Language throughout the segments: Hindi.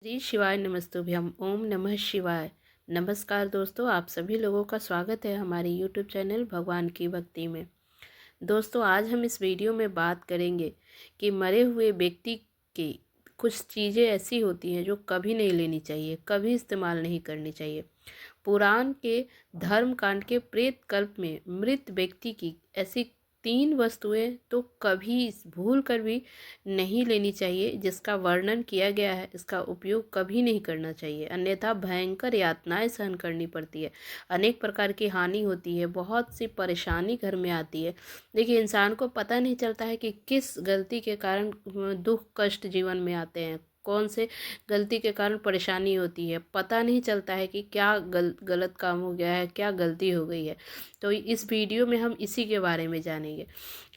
श्री शिवाय नमस्तुभ्यम। ओम नमः शिवाय। नमस्कार दोस्तों, आप सभी लोगों का स्वागत है हमारे यूट्यूब चैनल भगवान की भक्ति में। दोस्तों, आज हम इस वीडियो में बात करेंगे कि मरे हुए व्यक्ति की कुछ चीज़ें ऐसी होती हैं जो कभी नहीं लेनी चाहिए, कभी इस्तेमाल नहीं करनी चाहिए। पुराण के धर्म कांड के प्रेत कल्प में मृत व्यक्ति की ऐसी 3 वस्तुएं तो कभी भूल कर भी नहीं लेनी चाहिए, जिसका वर्णन किया गया है। इसका उपयोग कभी नहीं करना चाहिए, अन्यथा भयंकर यातनाएं सहन करनी पड़ती है, अनेक प्रकार की हानि होती है, बहुत सी परेशानी घर में आती है। देखिए, इंसान को पता नहीं चलता है कि किस गलती के कारण दुख कष्ट जीवन में आते हैं, कौन से गलती के कारण परेशानी होती है। पता नहीं चलता है कि क्या गलत काम हो गया है, क्या गलती हो गई है। तो इस वीडियो में हम इसी के बारे में जानेंगे।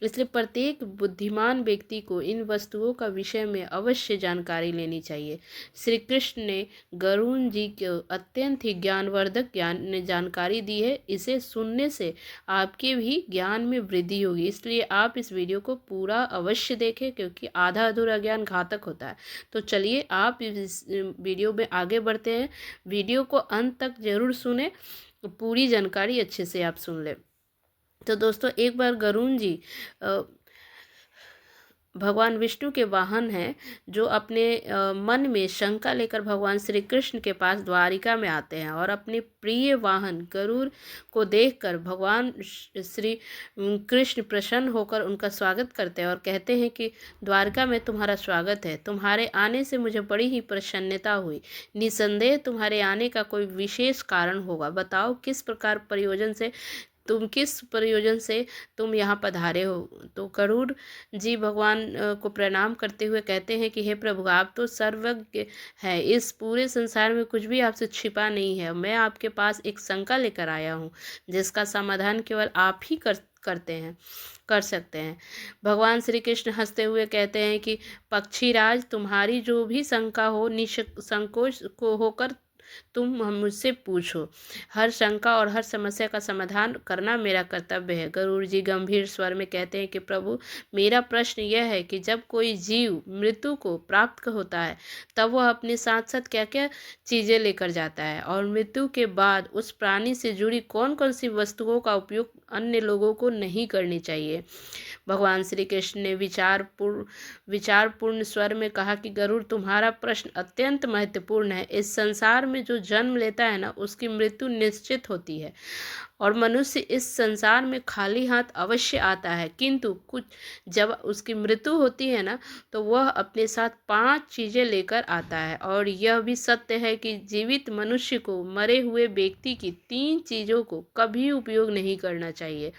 इसलिए प्रत्येक बुद्धिमान व्यक्ति को इन वस्तुओं का विषय में अवश्य जानकारी लेनी चाहिए। श्री कृष्ण ने गरुड़ जी को अत्यंत ही ज्ञानवर्धक जानकारी दी है। इसे सुनने से आपके भी ज्ञान में वृद्धि होगी, इसलिए आप इस वीडियो को पूरा अवश्य देखें, क्योंकि आधा अधूरा ज्ञान घातक होता है। तो चलिए आप इस वीडियो में आगे बढ़ते हैं। वीडियो को अंत तक जरूर सुने, पूरी जानकारी अच्छे से आप सुन लें। तो दोस्तों, एक बार गरुड़ जी भगवान विष्णु के वाहन हैं, जो अपने मन में शंका लेकर भगवान श्री कृष्ण के पास द्वारिका में आते हैं और अपने प्रिय वाहन गरुड़ को देखकर भगवान श्री कृष्ण प्रसन्न होकर उनका स्वागत करते हैं और कहते हैं कि द्वारिका में तुम्हारा स्वागत है। तुम्हारे आने से मुझे बड़ी ही प्रसन्नता हुई। निसंदेह तुम्हारे आने का कोई विशेष कारण होगा। बताओ किस प्रयोजन से तुम यहाँ पधारे हो। तो गरुड़ जी भगवान को प्रणाम करते हुए कहते हैं कि हे प्रभु, आप तो सर्वज्ञ है, इस पूरे संसार में कुछ भी आपसे छिपा नहीं है। मैं आपके पास एक शंका लेकर आया हूँ, जिसका समाधान केवल आप ही कर सकते हैं। भगवान श्री कृष्ण हंसते हुए कहते हैं कि पक्षीराज, तुम्हारी जो भी शंका हो, निसंकोच को होकर तुम मुझसे पूछो। हर शंका और हर समस्या का समाधान करना मेरा कर्तव्य है। गरुड़ जी गंभीर स्वर में कहते हैं कि प्रभु, मेरा प्रश्न यह है कि जब कोई जीव मृत्यु को प्राप्त होता है, तब वह अपने साथ साथ क्या क्या चीज़ें लेकर जाता है, और मृत्यु के बाद उस प्राणी से जुड़ी कौन कौन सी वस्तुओं का उपयोग अन्य लोगों को नहीं करनी चाहिए। भगवान श्री कृष्ण ने विचारपूर्ण स्वर में कहा कि गरुड़, तुम्हारा प्रश्न अत्यंत महत्वपूर्ण है। इस संसार में जो जन्म लेता है ना, उसकी मृत्यु निश्चित होती है, और मनुष्य इस संसार में खाली हाथ अवश्य आता है। किंतु कुछ जब उसकी मृत्यु होती है ना, तो वह अपने साथ 5 चीज़ें लेकर आता है। और यह भी सत्य है कि जीवित मनुष्य को मरे हुए व्यक्ति की 3 चीज़ों को कभी उपयोग नहीं करना चाहिए।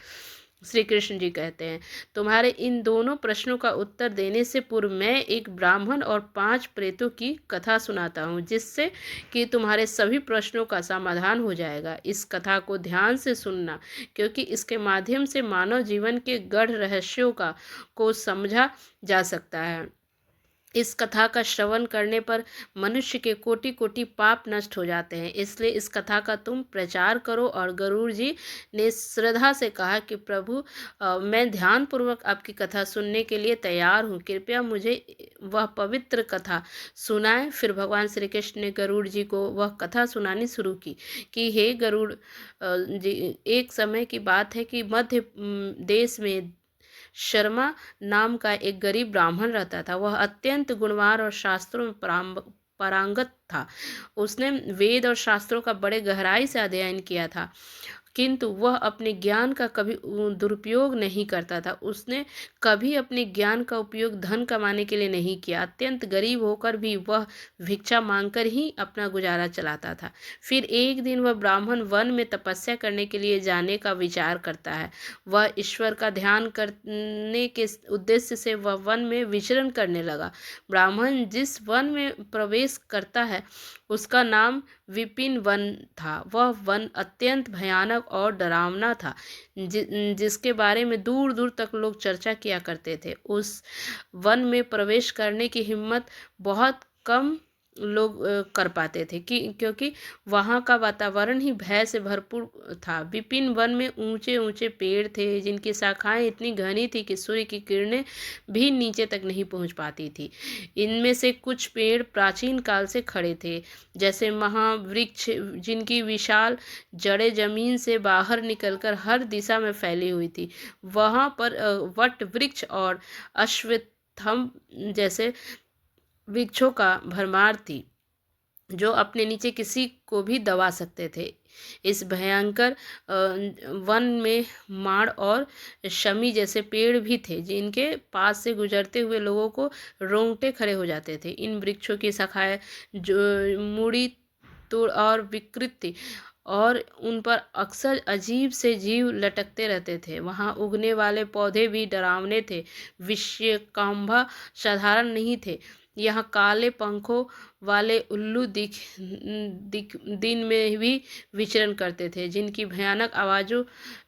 श्री कृष्ण जी कहते हैं, तुम्हारे इन दोनों प्रश्नों का उत्तर देने से पूर्व मैं एक ब्राह्मण और 5 प्रेतों की कथा सुनाता हूँ, जिससे कि तुम्हारे सभी प्रश्नों का समाधान हो जाएगा। इस कथा को ध्यान से सुनना, क्योंकि इसके माध्यम से मानव जीवन के गढ़ रहस्यों को समझा जा सकता है। इस कथा का श्रवण करने पर मनुष्य के कोटि कोटि पाप नष्ट हो जाते हैं, इसलिए इस कथा का तुम प्रचार करो। और गरुड़ जी ने श्रद्धा से कहा कि प्रभु, मैं ध्यानपूर्वक आपकी कथा सुनने के लिए तैयार हूँ, कृपया मुझे वह पवित्र कथा सुनाएं। फिर भगवान श्री कृष्ण ने गरुड़ जी को वह कथा सुनानी शुरू की कि हे गरुड़ जी, एक समय की बात है कि मध्य देश में शर्मा नाम का एक गरीब ब्राह्मण रहता था। वह अत्यंत गुणवान और शास्त्रों में पारंगत था। उसने वेद और शास्त्रों का बड़े गहराई से अध्ययन किया था, किंतु वह अपने ज्ञान का कभी दुरुपयोग नहीं करता था। उसने कभी अपने ज्ञान का उपयोग धन कमाने के लिए नहीं किया। अत्यंत गरीब होकर भी वह भिक्षा मांगकर ही अपना गुजारा चलाता था। फिर एक दिन वह ब्राह्मण वन में तपस्या करने के लिए जाने का विचार करता है। वह ईश्वर का ध्यान करने के उद्देश्य से वह वन में विचरण करने लगा। ब्राह्मण जिस वन में प्रवेश करता है, उसका नाम विपिन वन था। वह वन अत्यंत भयानक और डरावना था, जिसके बारे में दूर दूर तक लोग चर्चा किया करते थे। उस वन में प्रवेश करने की हिम्मत बहुत कम लोग कर पाते थे कि क्योंकि वहाँ का वातावरण ही भय से भरपूर था। विपिन वन में ऊंचे ऊंचे पेड़ थे जिनकी शाखाएं इतनी घनी थी कि सूर्य की किरणें भी नीचे तक नहीं पहुँच पाती थी। इनमें से कुछ पेड़ प्राचीन काल से खड़े थे, जैसे महावृक्ष जिनकी विशाल जड़ें जमीन से बाहर निकलकर हर दिशा में फैली हुई थी। वहाँ पर वट वृक्ष और अश्वत्थम जैसे वृक्षों का भरमार थी जो अपने नीचे किसी को भी दबा सकते थे। इस भयंकर वन में माड़ और शमी जैसे पेड़ भी थे जिनके पास से गुजरते हुए लोगों को रोंगटे खड़े हो जाते थे। इन वृक्षों की शाखाएं जो मुड़ी तुड़ और विकृत थी और उन पर अक्सर अजीब से जीव लटकते रहते थे। वहाँ उगने वाले पौधे भी डरावने थे। विषयकांभा साधारण नहीं थे। यहाँ काले पंखों वाले उल्लू दिन में भी विचरण करते थे जिनकी भयानक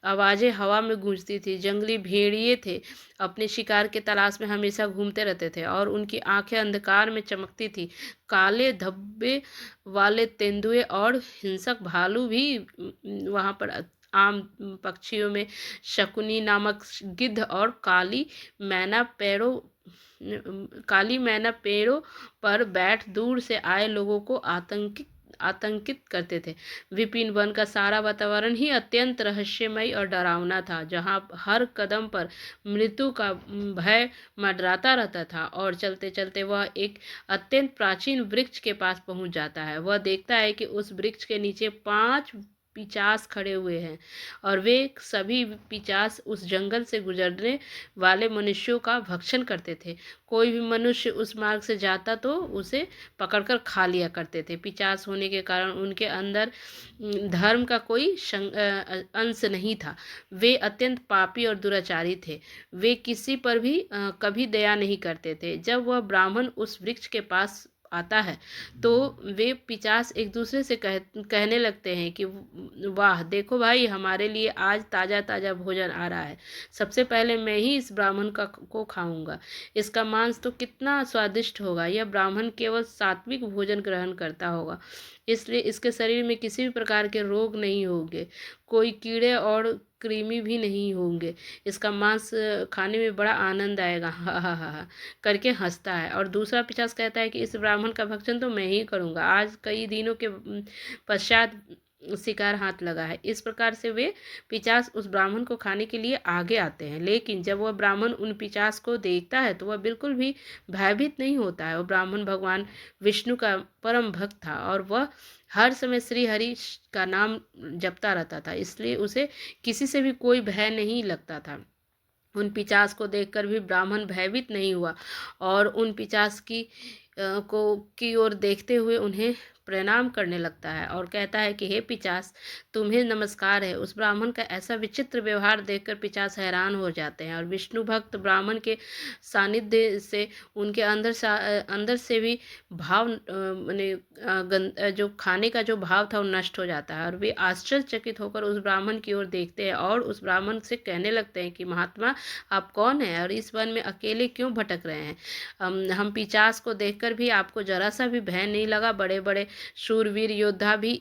आवाज़ें हवा में गूंजती थी। जंगली भेड़िए थे, अपने शिकार के तलाश में हमेशा घूमते रहते थे और उनकी आंखें अंधकार में चमकती थी। काले धब्बे वाले तेंदुए और हिंसक भालू भी वहाँ पर आम पक्षियों में शकुनी नामक गिद्ध और काली मैना पेड़ों पर बैठ दूर से आए लोगों को आतंकित करते थे। विपिन वन का सारा वातावरण ही अत्यंत रहस्यमय और डरावना था, जहाँ हर कदम पर मृत्यु का भय मंडराता रहता था। और चलते चलते वह एक अत्यंत प्राचीन वृक्ष के पास पहुंच जाता है। वह देखता है कि उस वृक्ष के नीचे 5 पिचास खड़े हुए हैं और वे सभी पिचास उस जंगल से गुजरने वाले मनुष्यों का भक्षण करते थे। कोई भी मनुष्य उस मार्ग से जाता तो उसे पकड़कर खा लिया करते थे। पिचास होने के कारण उनके अंदर धर्म का कोई अंश नहीं था। वे अत्यंत पापी और दुराचारी थे। वे किसी पर भी कभी दया नहीं करते थे। जब वह ब्राह्मण उस वृक्ष के पास आता है तो वे पिचास एक दूसरे से कहने लगते हैं कि वाह देखो भाई, हमारे लिए आज ताज़ा ताज़ा भोजन आ रहा है। सबसे पहले मैं ही इस ब्राह्मण को खाऊंगा। इसका मांस तो कितना स्वादिष्ट होगा। यह ब्राह्मण केवल सात्विक भोजन ग्रहण करता होगा, इसलिए इसके शरीर में किसी भी प्रकार के रोग नहीं होंगे, कोई कीड़े और कृमि भी नहीं होंगे। इसका मांस खाने में बड़ा आनंद आएगा, हा हा हा हा करके हंसता है। और दूसरा पिशाच कहता है कि इस ब्राह्मण का भक्षण तो मैं ही करूँगा। आज कई दिनों के पश्चात शिकार हाथ लगा है। इस प्रकार से वे पिशाच उस ब्राह्मण को खाने के लिए आगे आते हैं। लेकिन जब वह ब्राह्मण उन पिशाच को देखता है तो वह बिल्कुल भी भयभीत नहीं होता है। वह ब्राह्मण भगवान विष्णु का परम भक्त था और वह हर समय श्री हरि का नाम जपता रहता था, इसलिए उसे किसी से भी कोई भय नहीं लगता था। उन पिशाच को देखकर भी ब्राह्मण भयभीत नहीं हुआ और उन पिशाच की ओर देखते हुए उन्हें प्रणाम करने लगता है और कहता है कि हे पिशाच, तुम्हें नमस्कार है। उस ब्राह्मण का ऐसा विचित्र व्यवहार देखकर पिशाच हैरान हो जाते हैं और विष्णु भक्त ब्राह्मण के सानिध्य से उनके अंदर से भी भाव जो खाने का जो भाव था वो नष्ट हो जाता है और वे आश्चर्यचकित होकर उस ब्राह्मण की ओर देखते हैं और उस ब्राह्मण से कहने लगते हैं कि महात्मा, आप कौन हैं और इस वन में अकेले क्यों भटक रहे हैं? हम पिशाच को देखकर भी आपको जरा सा भी भय नहीं लगा? बड़े बड़े शूरवीर योद्धा भी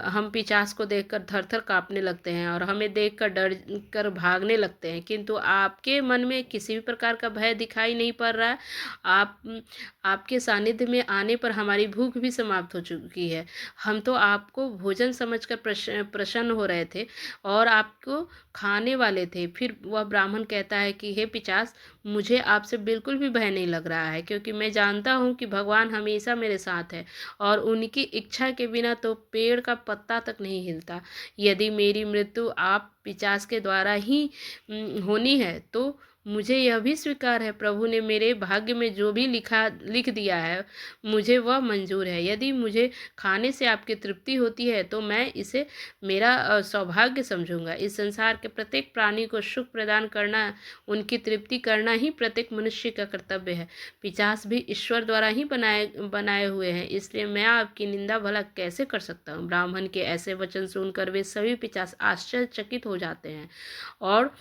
हम पिशाच को देखकर थर थर कांपने लगते हैं और हमें देखकर डर कर भागने लगते हैं, किंतु आपके मन में किसी भी प्रकार का भय दिखाई नहीं पड़ रहा है। आपके सानिध्य में आने पर हमारी भूख भी समाप्त हो चुकी है। हम तो आपको भोजन समझकर प्रसन्न हो रहे थे और आपको खाने वाले थे। फिर वह ब्राह्मण कहता है कि हे पिशाच, मुझे आपसे बिल्कुल भी भय नहीं लग रहा है, क्योंकि मैं जानता हूँ कि भगवान हमेशा मेरे साथ है और उनकी इच्छा के बिना तो पेड़ का पत्ता तक नहीं हिलता। यदि मेरी मृत्यु आप पिशाच के द्वारा ही होनी है तो मुझे यह भी स्वीकार है। प्रभु ने मेरे भाग्य में जो भी लिख दिया है मुझे वह मंजूर है। यदि मुझे खाने से आपकी तृप्ति होती है तो मैं इसे मेरा सौभाग्य समझूंगा। इस संसार के प्रत्येक प्राणी को सुख प्रदान करना, उनकी तृप्ति करना ही प्रत्येक मनुष्य का कर्तव्य है। पिशाच भी ईश्वर द्वारा ही बनाए हुए हैं, इसलिए मैं आपकी निंदा भला कैसे कर सकता हूँ? ब्राह्मण के ऐसे वचन सुनकर वे सभी पिशाच आश्चर्यचकित हो जाते हैं और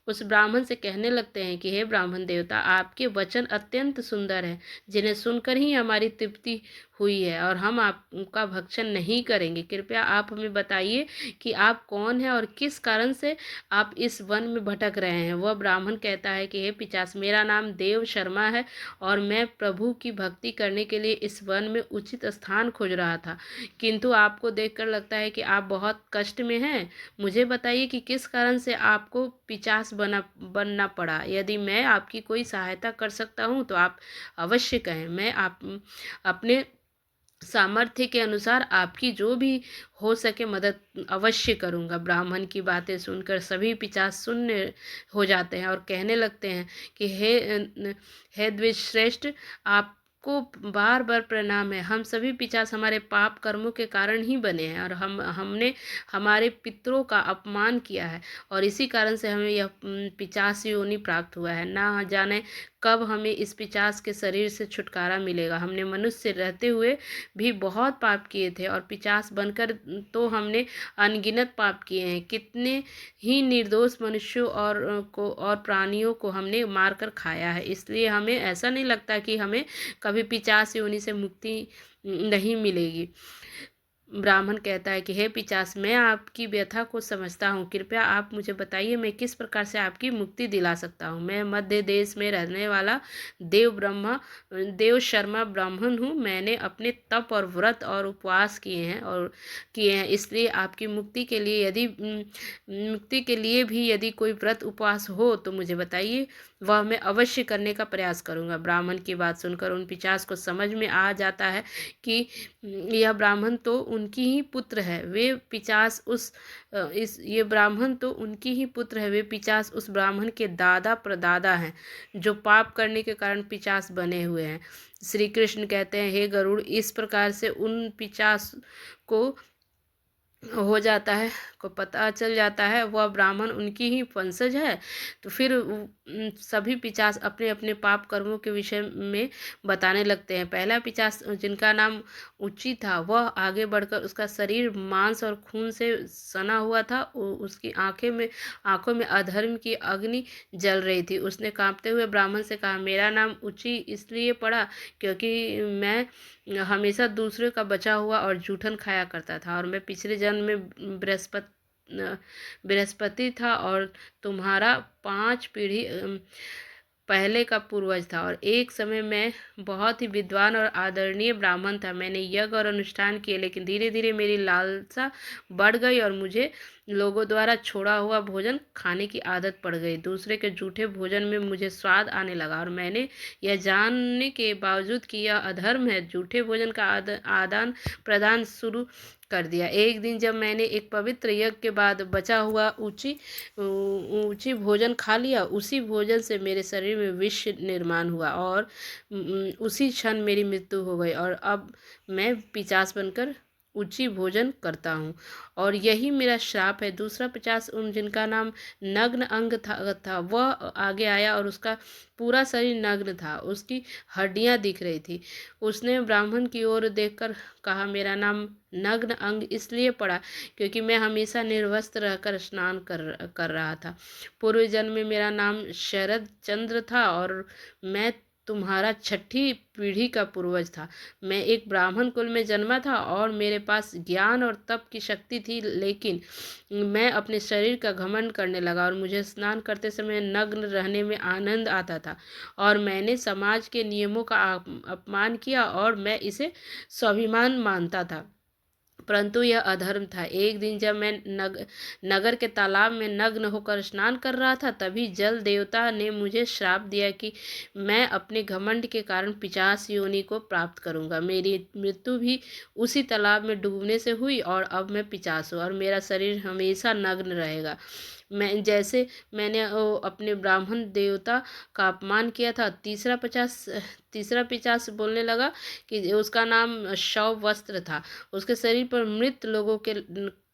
उस ब्राह्मण से कहने लगते हैं कि हे ब्राह्मण देवता, आपके वचन अत्यंत सुंदर हैं, जिन्हें सुनकर ही हमारी तृप्ति हुई है और हम आपका भक्षण नहीं करेंगे। कृपया आप हमें बताइए कि आप कौन हैं और किस कारण से आप इस वन में भटक रहे हैं। वह ब्राह्मण कहता है कि हे पिशाच, मेरा नाम देव शर्मा है और मैं प्रभु की भक्ति करने के लिए इस वन में उचित स्थान खोज रहा था, किंतु आपको देखकर लगता है कि आप बहुत कष्ट में हैं। मुझे बताइए कि किस कारण से आपको पिशाच बनना पड़ा। यदि मैं आपकी कोई सहायता कर सकता हूँ तो आप अवश्य कहें। मैं आप अपने सामर्थ्य के अनुसार आपकी जो भी हो सके मदद अवश्य करूँगा। ब्राह्मण की बातें सुनकर सभी पिशाच शून्य हो जाते हैं और कहने लगते हैं कि हे द्विजश्रेष्ठ, आपको बार बार प्रणाम है। हम सभी पिशाच हमारे पाप कर्मों के कारण ही बने हैं और हमने हमारे पितरों का अपमान किया है और इसी कारण से हमें यह पिशाच योनि प्राप्त हुआ है। ना जाने कब हमें इस पिशाच के शरीर से छुटकारा मिलेगा। हमने मनुष्य रहते हुए भी बहुत पाप किए थे और पिशाच बनकर तो हमने अनगिनत पाप किए हैं। कितने ही निर्दोष मनुष्यों और प्राणियों को हमने मारकर खाया है। इसलिए हमें ऐसा नहीं लगता कि हमें कभी पिशाच योनि से मुक्ति नहीं मिलेगी। ब्राह्मण कहता है कि हे पिशाच, मैं आपकी व्यथा को समझता हूँ। कृपया आप मुझे बताइए मैं किस प्रकार से आपकी मुक्ति दिला सकता हूँ। मैं मध्य देश में रहने वाला देव शर्मा ब्राह्मण हूँ। मैंने अपने तप और व्रत और उपवास किए हैं। इसलिए आपकी मुक्ति के लिए भी यदि कोई व्रत उपवास हो तो मुझे बताइए, वह मैं अवश्य करने का प्रयास करूँगा। ब्राह्मण की बात सुनकर उन पिशाच को समझ में आ जाता है कि यह ब्राह्मण तो उनकी ही पुत्र है। वे पिशाच उस ब्राह्मण के दादा प्रदादा हैं, जो पाप करने के कारण पिशाच बने हुए हैं। श्री कृष्ण कहते हैं, हे गरुड़, इस प्रकार से उन पिशाच को पता चल जाता है वह ब्राह्मण उनकी ही वंशज है। तो फिर सभी पिशाच अपने अपने पाप कर्मों के विषय में बताने लगते हैं। पहला पिशाच, जिनका नाम उची था, वह आगे बढ़कर उसका शरीर मांस और खून से सना हुआ था। उसकी आंखों में अधर्म की अग्नि जल रही थी। उसने कांपते हुए ब्राह्मण से कहा, मेरा नाम उची इसलिए पड़ा क्योंकि मैं हमेशा दूसरे का बचा हुआ और जूठन खाया करता था और मैं पिछले जन्म में बृहस्पति था और तुम्हारा 5 पीढ़ी पहले का पूर्वज था और एक समय मैं बहुत ही विद्वान और आदरणीय ब्राह्मण था। मैंने यज्ञ और अनुष्ठान किए, लेकिन धीरे धीरे मेरी लालसा बढ़ गई और मुझे लोगों द्वारा छोड़ा हुआ भोजन खाने की आदत पड़ गई। दूसरे के जूठे भोजन में मुझे स्वाद आने लगा और मैंने यह जानने के बावजूद कि यह अधर्म है, जूठे भोजन का आदान प्रदान शुरू कर दिया। एक दिन जब मैंने एक पवित्र यज्ञ के बाद बचा हुआ ऊंची भोजन खा लिया, उसी भोजन से मेरे शरीर में विष निर्माण हुआ और उसी क्षण मेरी मृत्यु हो गई और अब मैं पिशाच बनकर ऊंची भोजन करता हूँ और यही मेरा श्राप है। दूसरा पिशाच, जिनका नाम नग्न अंग था, वह आगे आया और उसका पूरा शरीर नग्न था, उसकी हड्डियां दिख रही थी। उसने ब्राह्मण की ओर देखकर कहा, मेरा नाम नग्न अंग इसलिए पड़ा क्योंकि मैं हमेशा निर्वस्त्र रहकर स्नान कर रहा था। पूर्व जन्म में मेरा नाम शरद चंद्र था और मैं तुम्हारा 6ठी पीढ़ी का पूर्वज था। मैं एक ब्राह्मण कुल में जन्मा था और मेरे पास ज्ञान और तप की शक्ति थी, लेकिन मैं अपने शरीर का घमंड करने लगा और मुझे स्नान करते समय नग्न रहने में आनंद आता था और मैंने समाज के नियमों का अपमान किया और मैं इसे स्वाभिमान मानता था, परंतु यह अधर्म था। एक दिन जब मैं नगर के तालाब में नग्न होकर स्नान कर रहा था, तभी जल देवता ने मुझे श्राप दिया कि मैं अपने घमंड के कारण पिशाच योनि को प्राप्त करूंगा। मेरी मृत्यु भी उसी तालाब में डूबने से हुई और अब मैं पिशाच हूँ और मेरा शरीर हमेशा नग्न रहेगा। मैंने अपने ब्राह्मण देवता का अपमान किया था। तीसरा पिशाच बोलने लगा कि उसका नाम शव वस्त्र था। उसके शरीर पर मृत लोगों के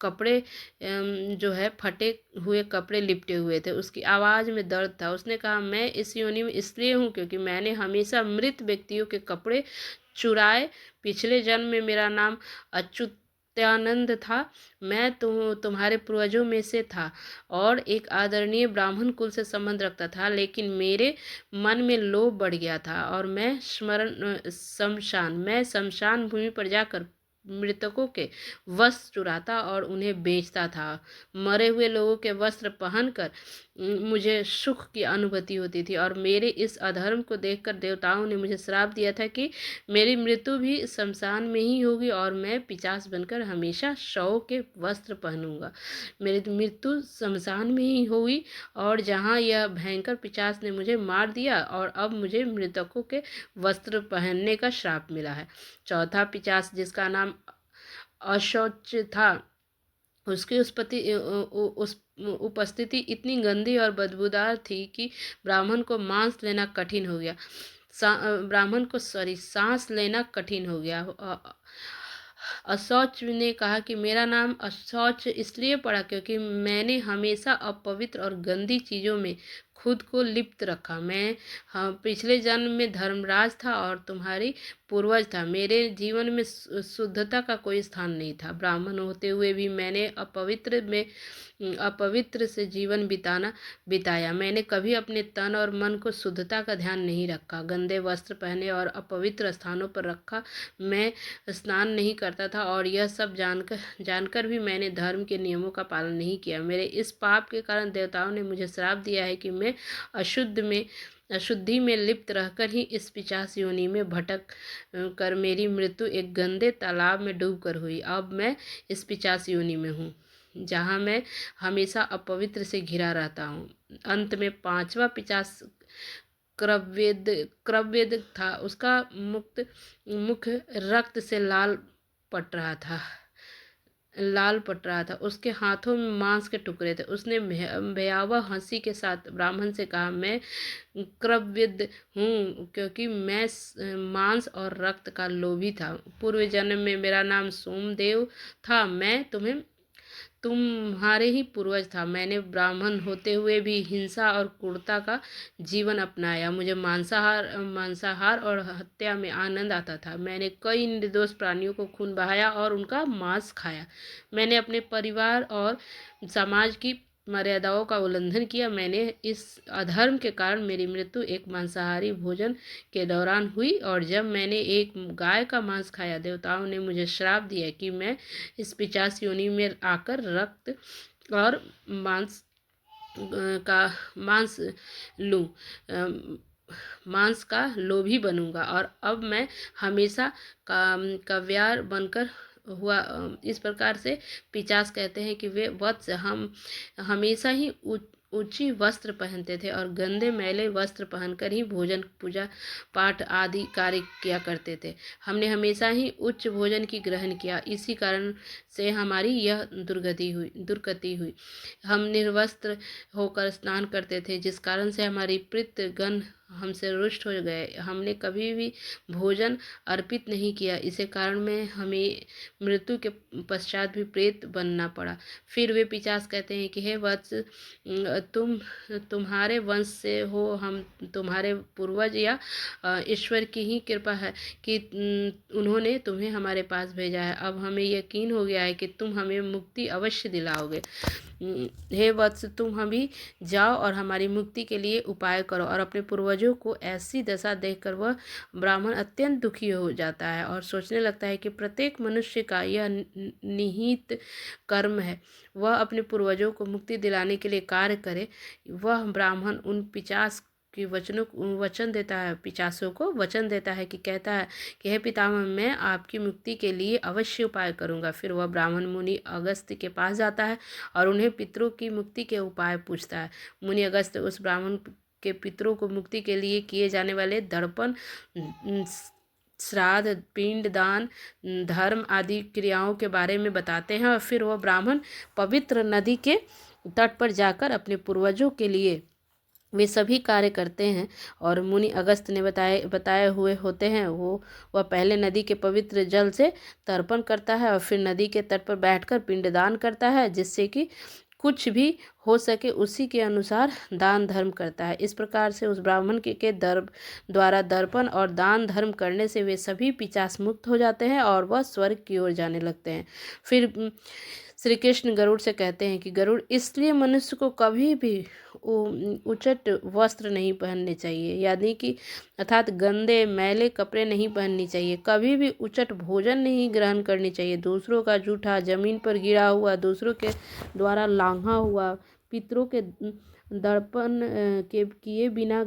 कपड़े जो है फटे हुए कपड़े लिपटे हुए थे। उसकी आवाज़ में दर्द था। उसने कहा, मैं इस योनि में इसलिए हूँ क्योंकि मैंने हमेशा मृत व्यक्तियों के कपड़े चुराए। पिछले जन्म में मेरा नाम अच्युत सत्यानंद था। मैं तुम्हारे पूर्वजों में से था और एक आदरणीय ब्राह्मण कुल से संबंध रखता था, लेकिन मेरे मन में लोभ बढ़ गया था और मैं शमशान भूमि पर जाकर मृतकों के वस्त्र चुराता और उन्हें बेचता था। मरे हुए लोगों के वस्त्र पहनकर मुझे सुख की अनुभूति होती थी और मेरे इस अधर्म को देखकर देवताओं ने मुझे श्राप दिया था कि मेरी मृत्यु भी शमशान में ही होगी और मैं पिशाच बनकर हमेशा शव के वस्त्र पहनूंगा। मेरी मृत्यु शमशान में ही हुई और जहाँ यह भयंकर पिशाच ने मुझे मार दिया और अब मुझे मृतकों के वस्त्र पहनने का श्राप मिला है। चौथा पिशाच, जिसका नाम अशौच था, उसकी उस उपस्थिति इतनी गंदी और बदबूदार थी कि ब्राह्मण को सांस लेना कठिन हो गया। अशौच ने कहा कि मेरा नाम अशौच इसलिए पड़ा क्योंकि मैंने हमेशा अपवित्र और गंदी चीज़ों में खुद को लिप्त रखा। मैं पिछले जन्म में धर्मराज था और तुम्हारी पूर्वज था। मेरे जीवन में शुद्धता का कोई स्थान नहीं था। ब्राह्मण होते हुए भी मैंने अपवित्र से जीवन बिताया। मैंने कभी अपने तन और मन को शुद्धता का ध्यान नहीं रखा। गंदे वस्त्र पहने और अपवित्र स्थानों पर रखा मैं स्नान नहीं करता था और यह सब जानकर भी मैंने धर्म के नियमों का पालन नहीं किया। मेरे इस पाप के कारण देवताओं ने मुझे श्राप दिया है कि मैं अशुद्धि में लिप्त रहकर ही इस पिशाच योनि में भटक कर मेरी मृत्यु एक गंदे तालाब में डूबकर हुई। अब मैं इस पिशाच योनि में हूँ जहाँ मैं हमेशा अपवित्र से घिरा रहता हूँ। अंत में पांचवा पिशाच क्रव्यद था। उसका मुख रक्त से लाल पट रहा था। उसके हाथों में मांस के टुकड़े थे। उसने भयावह हंसी के साथ ब्राह्मण से कहा, मैं क्रव्यद हूँ क्योंकि मैं मांस और रक्त का लोभी था। पूर्व जन्म में मेरा नाम सोमदेव था। मैं तुम्हारे ही पूर्वज था। मैंने ब्राह्मण होते हुए भी हिंसा और क्रूरता का जीवन अपनाया। मुझे मांसाहार और हत्या में आनंद आता था। मैंने कई निर्दोष प्राणियों को खून बहाया और उनका मांस खाया। मैंने अपने परिवार और समाज की मर्यादाओं का उल्लंघन किया। मैंने इस अधर्म के कारण मेरी मृत्यु एक मांसाहारी भोजन के दौरान हुई और जब मैंने एक गाय का मांस खाया, देवताओं ने मुझे श्राप दिया कि मैं इस पिशाच योनि में आकर रक्त और मांस का लोभी बनूंगा और अब मैं हमेशा काव्यार बनकर हुआ। इस प्रकार से पिशाच कहते हैं कि वे वत्स हम हमेशा ही ऊंची वस्त्र पहनते थे और गंदे मैले वस्त्र पहनकर ही भोजन, पूजा पाठ आदि कार्य किया करते थे। हमने हमेशा ही उच्च भोजन की ग्रहण किया। इसी कारण से हमारी यह दुर्गति हुई। हम निर्वस्त्र होकर स्नान करते थे, जिस कारण से हमारी पितृगण हमसे रुष्ट हो गए। हमने कभी भी भोजन अर्पित नहीं किया। इसी कारण में हमें मृत्यु के पश्चात भी प्रेत बनना पड़ा। फिर वे पिशाच कहते हैं कि हे वत्स, तुम्हारे वंश से हो, हम तुम्हारे पूर्वज या ईश्वर की ही कृपा है कि उन्होंने तुम्हें हमारे पास भेजा है। अब हमें यकीन हो गया है कि तुम हमें मुक्ति अवश्य दिलाओगे। हे वत्स, तुम अभी जाओ और हमारी मुक्ति के लिए उपाय करो। और अपने पूर्वजों को ऐसी दशा देखकर वह ब्राह्मण अत्यंत दुखी हो जाता है और सोचने लगता है कि प्रत्येक मनुष्य का यह निहित कर्म है, वह अपने पूर्वजों को मुक्ति दिलाने के लिए कार्य करे। वह ब्राह्मण उन पिशाच की पिशाचों को वचन देता है कि कहता है कि हे पितामह, मैं आपकी मुक्ति के लिए अवश्य उपाय करूंगा। फिर वह ब्राह्मण मुनि अगस्त्य के पास जाता है और उन्हें पितरों की मुक्ति के उपाय पूछता है। मुनि अगस्त्य उस ब्राह्मण के पितरों को मुक्ति के लिए किए जाने वाले दर्पण, श्राद्ध, पिंड दान, धर्म आदि क्रियाओं के बारे में बताते हैं और फिर वह ब्राह्मण पवित्र नदी के तट पर जाकर अपने पूर्वजों के लिए वे सभी कार्य करते हैं और मुनि अगस्त ने बताए हुए होते हैं। वह पहले नदी के पवित्र जल से तर्पण करता है और फिर नदी के तट पर बैठकर पिंडदान करता है, जिससे कि कुछ भी हो सके उसी के अनुसार दान धर्म करता है। इस प्रकार से उस ब्राह्मण के द्वारा दर्पण और दान धर्म करने से वे सभी पिशाच मुक्त हो जाते हैं और वह स्वर्ग की ओर जाने लगते हैं। फिर श्री कृष्ण गरुड़ से कहते हैं कि गरुड़, इसलिए मनुष्य को कभी भी उचट वस्त्र नहीं पहनने चाहिए, यानी कि अर्थात गंदे मैले कपड़े नहीं पहननी चाहिए। कभी भी उचट भोजन नहीं ग्रहण करनी चाहिए। दूसरों का जूठा, जमीन पर गिरा हुआ, दूसरों के द्वारा लांघा हुआ, पितरों के दर्पण के किए बिना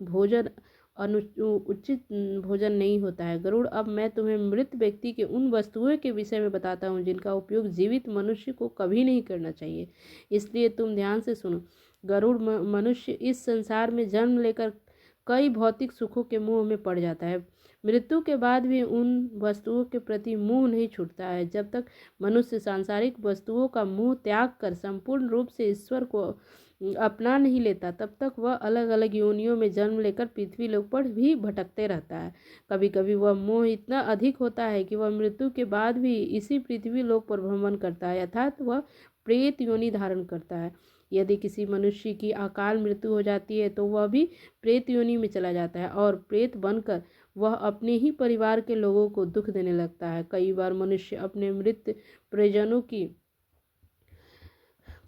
भोजन उचित भोजन नहीं होता है। गरुड़, अब मैं तुम्हें मृत व्यक्ति के उन वस्तुओं के विषय में बताता हूँ जिनका उपयोग जीवित मनुष्य को कभी नहीं करना चाहिए, इसलिए तुम ध्यान से सुनो। गरुड़, मनुष्य इस संसार में जन्म लेकर कई भौतिक सुखों के मोह में पड़ जाता है। मृत्यु के बाद भी उन वस्तुओं के प्रति मोह नहीं छूटता है। जब तक मनुष्य सांसारिक वस्तुओं का मोह त्याग कर संपूर्ण रूप से ईश्वर को अपना नहीं लेता, तब तक वह अलग अलग योनियों में जन्म लेकर पृथ्वी लोक पर भी भटकते रहता है। कभी कभी वह मोह इतना अधिक होता है कि वह मृत्यु के बाद भी इसी पृथ्वी लोक पर भ्रमण करता है, अर्थात वह प्रेत योनि धारण करता है। यदि किसी मनुष्य की अकाल मृत्यु हो जाती है तो वह भी प्रेत योनि में चला जाता है और प्रेत बनकर वह अपने ही परिवार के लोगों को दुख देने लगता है। कई बार मनुष्य अपने मृत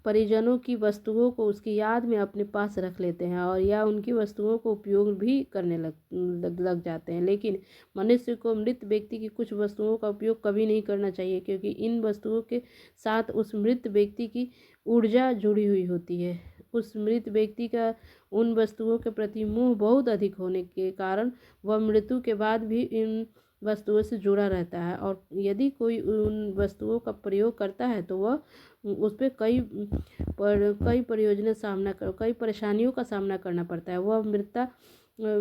परिजनों की वस्तुओं को उसकी याद में अपने पास रख लेते हैं और या उनकी वस्तुओं को उपयोग भी करने लग जाते हैं। लेकिन मनुष्य को मृत व्यक्ति की कुछ वस्तुओं का उपयोग कभी नहीं करना चाहिए, क्योंकि इन वस्तुओं के साथ उस मृत व्यक्ति की ऊर्जा जुड़ी हुई होती है। उस मृत व्यक्ति का उन वस्तुओं के प्रति मोह बहुत अधिक होने के कारण वह मृत्यु के बाद भी इन वस्तुओं से जुड़ा रहता है, और यदि कोई उन वस्तुओं का प्रयोग करता है तो वह उस पर कई परेशानियों का सामना करना पड़ता है। वह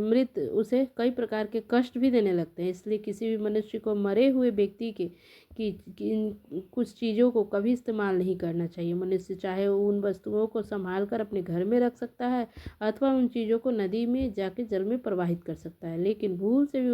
मृत उसे कई प्रकार के कष्ट भी देने लगते हैं। इसलिए किसी भी मनुष्य को मरे हुए व्यक्ति की कुछ चीज़ों को कभी इस्तेमाल नहीं करना चाहिए। मनुष्य चाहे उन वस्तुओं को संभाल कर अपने घर में रख सकता है अथवा उन चीज़ों को नदी में जाके जल में प्रवाहित कर सकता है, लेकिन भूल से भी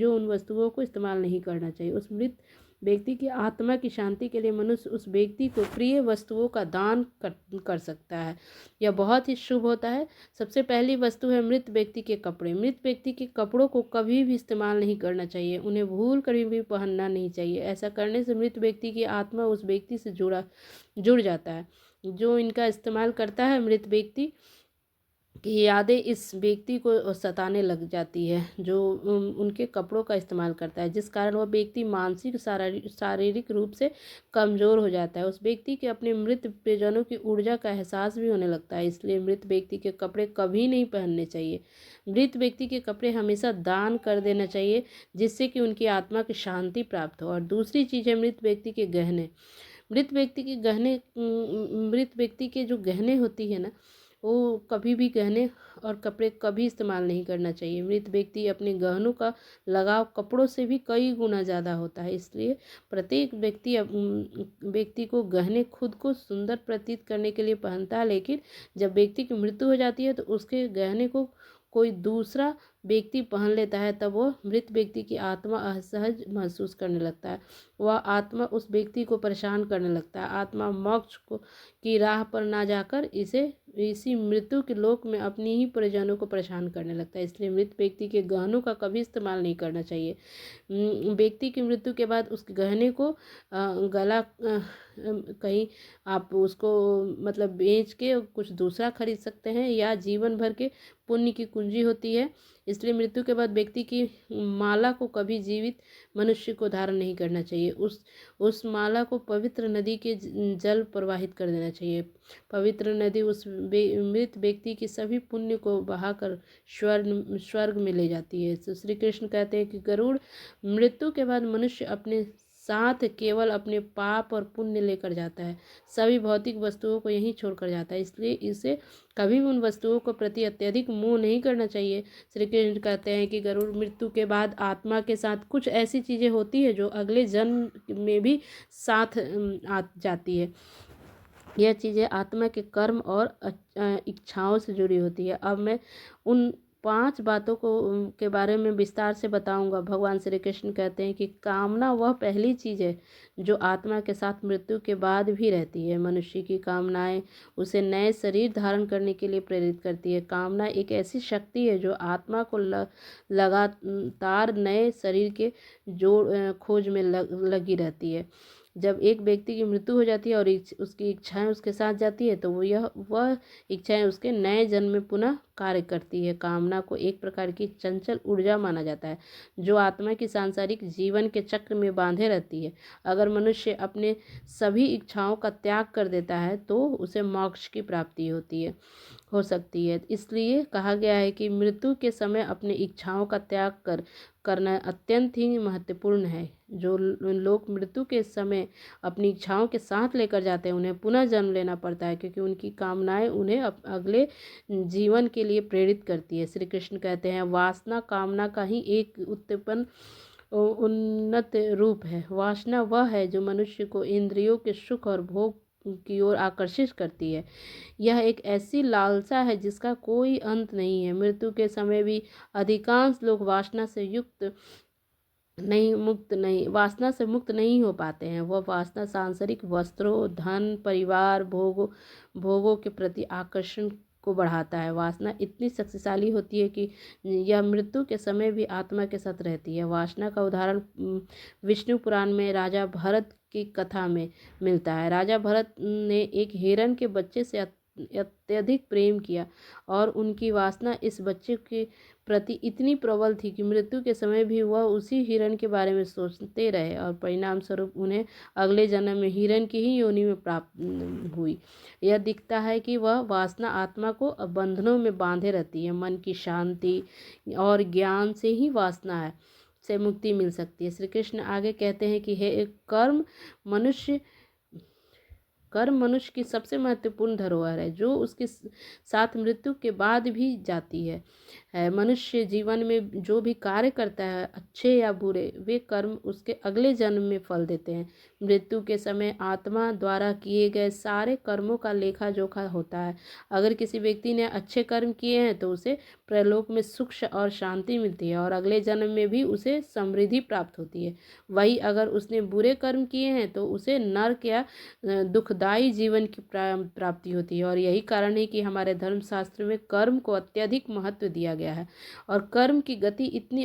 उन वस्तुओं को इस्तेमाल नहीं करना चाहिए। उस मृत व्यक्ति की आत्मा की शांति के लिए मनुष्य उस व्यक्ति को प्रिय वस्तुओं का दान कर सकता है। यह बहुत ही शुभ होता है। सबसे पहली वस्तु है मृत व्यक्ति के कपड़े। मृत व्यक्ति के कपड़ों को कभी भी इस्तेमाल नहीं करना चाहिए, उन्हें भूल कर भी पहनना नहीं चाहिए। ऐसा करने से मृत व्यक्ति की आत्मा उस व्यक्ति से जुड़ जाता है। जो इनका इस्तेमाल करता है, मृत व्यक्ति की यादें इस व्यक्ति को सताने लग जाती है जो उनके कपड़ों का इस्तेमाल करता है, जिस कारण वह व्यक्ति मानसिक शारीरिक रूप से कमज़ोर हो जाता है। उस व्यक्ति के अपने मृत प्रियजनों की ऊर्जा का एहसास भी होने लगता है, इसलिए मृत व्यक्ति के कपड़े कभी नहीं पहनने चाहिए। मृत व्यक्ति के कपड़े हमेशा दान कर देना चाहिए, जिससे कि उनकी आत्मा की शांति प्राप्त हो। और दूसरी चीज़ है मृत व्यक्ति के गहने। मृत व्यक्ति के जो गहने होती है ना, वो कभी भी गहने और कपड़े कभी इस्तेमाल नहीं करना चाहिए। मृत व्यक्ति अपने गहनों का लगाव कपड़ों से भी कई गुना ज़्यादा होता है, इसलिए प्रत्येक व्यक्ति को गहने खुद को सुंदर प्रतीत करने के लिए पहनता है, लेकिन जब व्यक्ति की मृत्यु हो जाती है तो उसके गहने को कोई दूसरा व्यक्ति पहन लेता है, तब वह मृत व्यक्ति की आत्मा असहज महसूस करने लगता है। वह आत्मा उस व्यक्ति को परेशान करने लगता है। आत्मा मोक्ष की राह पर ना जाकर इसी मृत्यु के लोक में अपनी ही परिजनों को परेशान करने लगता है, इसलिए मृत व्यक्ति के गहनों का कभी इस्तेमाल नहीं करना चाहिए। व्यक्ति की मृत्यु के बाद उस गहने को कहीं आप उसको मतलब बेच के कुछ दूसरा खरीद सकते हैं, या जीवन भर के पुण्य की कुंजी होती है। इसलिए मृत्यु के बाद व्यक्ति की माला को कभी जीवित मनुष्य को धारण नहीं करना चाहिए। उस माला को पवित्र नदी के जल प्रवाहित कर देना चाहिए। पवित्र नदी उस मृत व्यक्ति की सभी पुण्य को बहाकर स्वर्ग में ले जाती है। तो श्री कृष्ण कहते हैं कि गरुड़, मृत्यु के बाद मनुष्य अपने साथ केवल अपने पाप और पुण्य लेकर जाता है, सभी भौतिक वस्तुओं को यहीं छोड़कर जाता है, इसलिए इसे कभी भी उन वस्तुओं को प्रति अत्यधिक मोह नहीं करना चाहिए। श्री कृष्ण कहते हैं कि गरुड़, मृत्यु के बाद आत्मा के साथ कुछ ऐसी चीज़ें होती है जो अगले जन्म में भी साथ आ जाती है। यह चीज़ें आत्मा के कर्म और इच्छाओं से जुड़ी होती है। अब मैं उन 5 बातों को के बारे में विस्तार से बताऊंगा। भगवान श्री कृष्ण कहते हैं कि कामना वह पहली चीज़ है जो आत्मा के साथ मृत्यु के बाद भी रहती है। मनुष्य की कामनाएं उसे नए शरीर धारण करने के लिए प्रेरित करती है। कामना एक ऐसी शक्ति है जो आत्मा को लगातार नए शरीर के खोज में लगी रहती है। जब एक व्यक्ति की मृत्यु हो जाती है और उसकी इच्छाएं उसके साथ जाती है तो वह इच्छाएं उसके नए जन्म में पुनः कार्य करती है। कामना को एक प्रकार की चंचल ऊर्जा माना जाता है जो आत्मा की सांसारिक जीवन के चक्र में बांधे रहती है। अगर मनुष्य अपने सभी इच्छाओं का त्याग कर देता है तो उसे मोक्ष की प्राप्ति हो सकती है। इसलिए कहा गया है कि मृत्यु के समय अपनी इच्छाओं का त्याग करना अत्यंत ही महत्वपूर्ण है। जो लोग मृत्यु के समय अपनी इच्छाओं के साथ लेकर जाते हैं उन्हें पुनः जन्म लेना पड़ता है, क्योंकि उनकी कामनाएं उन्हें अगले जीवन के लिए प्रेरित करती है। श्री कृष्ण कहते हैं वासना कामना का ही एक उत्पन्न उन्नत रूप है। वासना वह है जो मनुष्य को इंद्रियों के सुख और भोग की ओर आकर्षित करती है। यह एक ऐसी लालसा है जिसका कोई अंत नहीं है। मृत्यु के समय भी अधिकांश लोग वासना से मुक्त नहीं हो पाते हैं। वह वासना सांसारिक वस्त्रों, धन, परिवार, भोगों के प्रति आकर्षण को बढ़ाता है। वासना इतनी शक्तिशाली होती है कि यह मृत्यु के समय भी आत्मा के साथ रहती है। वासना का उदाहरण विष्णु पुराण में राजा भरत की कथा में मिलता है। राजा भरत ने एक हिरण के बच्चे से अत्यधिक प्रेम किया और उनकी वासना इस बच्चे के प्रति इतनी प्रबल थी कि मृत्यु के समय भी वह उसी हिरण के बारे में सोचते रहे और परिणाम स्वरूप उन्हें अगले जन्म में हिरण की ही योनि में प्राप्त हुई। यह दिखता है कि वह वासना आत्मा को बंधनों में बांधे रहती है। मन की शांति और ज्ञान से ही वासना से मुक्ति मिल सकती है। श्री कृष्ण आगे कहते हैं कि कर्म मनुष्य की सबसे महत्वपूर्ण धरोहर है जो उसके साथ मृत्यु के बाद भी जाती है। मनुष्य जीवन में जो भी कार्य करता है, अच्छे या बुरे, वे कर्म उसके अगले जन्म में फल देते हैं। मृत्यु के समय आत्मा द्वारा किए गए सारे कर्मों का लेखा जोखा होता है। अगर किसी व्यक्ति ने अच्छे कर्म किए हैं तो उसे प्रलोक में सुख और शांति मिलती है और अगले जन्म में भी उसे समृद्धि प्राप्त होती है। वही अगर उसने बुरे कर्म किए हैं तो उसे नरक या दुखदायी जीवन की प्राप्ति होती है। और यही कारण है कि हमारे धर्मशास्त्र में कर्म को अत्यधिक महत्व दिया गया है और कर्म की गति इतनी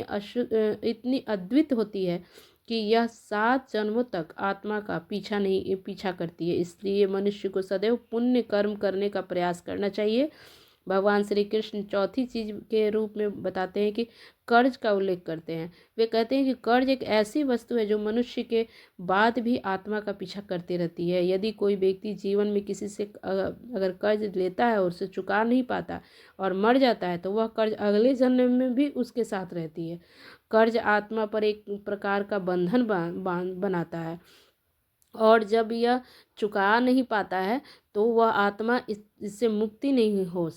अद्भुत होती है कि यह 7 जन्मों तक आत्मा का पीछा करती है। इसलिए मनुष्य को सदैव पुण्य कर्म करने का प्रयास करना चाहिए। भगवान श्री कृष्ण चौथी चीज के रूप में बताते हैं कि कर्ज का उल्लेख करते हैं। वे कहते हैं कि कर्ज एक ऐसी वस्तु है जो मनुष्य के बाद भी आत्मा का पीछा करती रहती है। यदि कोई व्यक्ति जीवन में किसी से अगर कर्ज लेता है और उसे चुका नहीं पाता और मर जाता है तो वह कर्ज अगले जन्म में भी उसके साथ रहती है। कर्ज आत्मा पर एक प्रकार का बंधन बनाता है और जब यह चुका नहीं पाता है तो वह आत्मा इससे मुक्ति नहीं हो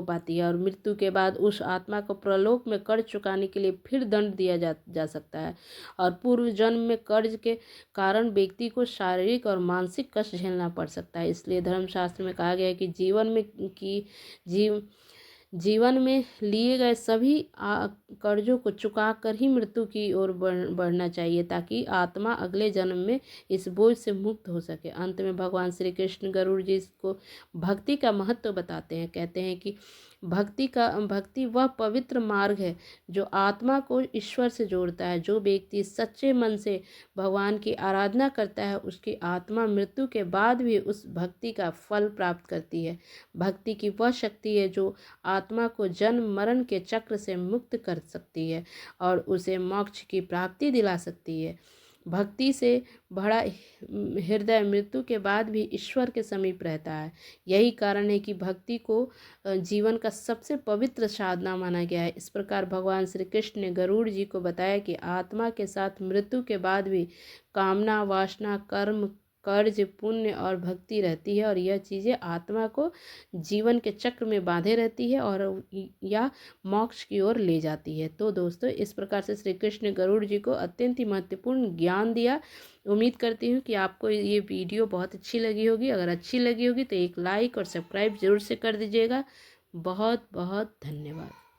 पाती है और मृत्यु के बाद उस आत्मा को प्रलोक में कर्ज चुकाने के लिए फिर दंड दिया जा सकता है। और पूर्व जन्म में कर्ज के कारण व्यक्ति को शारीरिक और मानसिक कष्ट झेलना पड़ सकता है। इसलिए धर्मशास्त्र में कहा गया है कि जीवन में लिए गए सभी कर्जों को चुकाकर ही मृत्यु की ओर बढ़ना चाहिए ताकि आत्मा अगले जन्म में इस बोझ से मुक्त हो सके। अंत में भगवान श्री कृष्ण गरुड़ जी को भक्ति का महत्व बताते हैं। कहते हैं कि भक्ति वह पवित्र मार्ग है जो आत्मा को ईश्वर से जोड़ता है। जो व्यक्ति सच्चे मन से भगवान की आराधना करता है उसकी आत्मा मृत्यु के बाद भी उस भक्ति का फल प्राप्त करती है। भक्ति की वह शक्ति है जो आत्मा को जन्म मरण के चक्र से मुक्त कर सकती है और उसे मोक्ष की प्राप्ति दिला सकती है। भक्ति से भरा हृदय मृत्यु के बाद भी ईश्वर के समीप रहता है। यही कारण है कि भक्ति को जीवन का सबसे पवित्र साधना माना गया है। इस प्रकार भगवान श्री कृष्ण ने गरुड़ जी को बताया कि आत्मा के साथ मृत्यु के बाद भी कामना, वासना, कर्म, कर्ज, पुण्य और भक्ति रहती है और यह चीज़ें आत्मा को जीवन के चक्र में बांधे रहती है और यह मोक्ष की ओर ले जाती है। तो दोस्तों, इस प्रकार से श्री कृष्ण गरुड़ जी को अत्यंत ही महत्वपूर्ण ज्ञान दिया। उम्मीद करती हूँ कि आपको ये वीडियो बहुत अच्छी लगी होगी। अगर अच्छी लगी होगी तो एक लाइक और सब्सक्राइब जरूर से कर दीजिएगा। बहुत बहुत धन्यवाद।